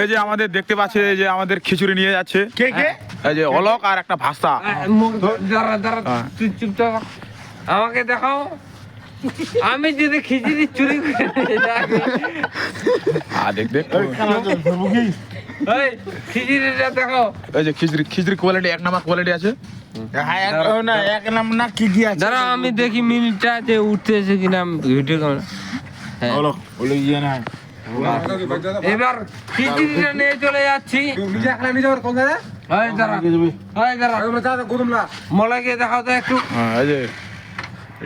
এই যে আমাদের দেখতে পাচ্ছে যে আমাদের খিচুড়ি নিয়ে যাচ্ছে কে কে এই যে অলোক আর একটা ভাষা তুই চুপ থাক। আমাকে দেখাও আমি যদি খিচুড়ি চুরি করে নিয়ে যাই। দেখ দেখ এই খিচুড়িটা দেখো। এই যে খিচুড়ি কোয়ালিটি 1 নাম্বার কোয়ালিটি আছে দাঁড়া আমি দেখি মিনিটটা যে উঠতেছে কিনা ভিডিও ক্যামেরা। এবার খিচুড়িটা নিয়ে চলে যাচ্ছি। এই দাঁড়া, এই দাঁড়া। মলাইকে দেখাও তো একটু। এই যে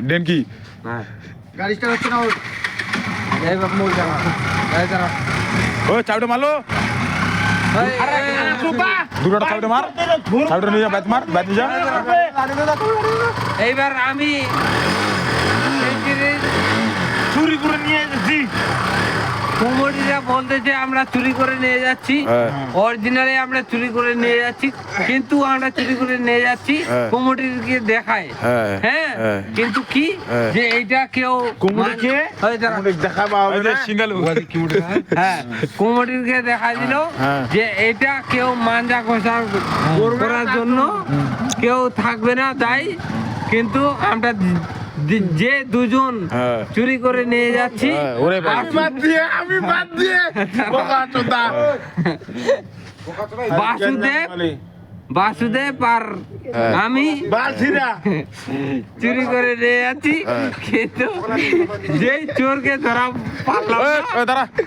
ডেনকি এইবার মোর দাঁড়া, এই দাঁড়া। ও চাউটা মারলো দুটো চাউটা মার চাউটা নিয়ে যা ব্যাট মার ব্যাট নিয়ে যা এইবার আমি চুরি করে নিয়ে যাচ্ছি। কুমোরিরা বলতেছে আমরা চুরি করে নিয়ে যাচ্ছি, অরিজিনালি আমরা চুরি করে নিয়ে যাচ্ছি, কিন্তু আমরা চুরি করে নিয়ে যাচ্ছি কুমোরিকে দেখায়। হ্যাঁ কিন্তু কি যে এইটা কেউ কুমোরিকে হ্যাঁ কুমোরিকে দেখা দিল যে এটা কেউ মাঞ্জা ঘষা করার জন্য কেউ থাকবে না, তাই কিন্তু আমরা যে দুজন চুরি করে নিয়ে যাচ্ছি বাসুদেব আর আমি চুরি করে নিয়ে যাচ্ছি, কিন্তু যে চোরকে ধরা পারলাম না।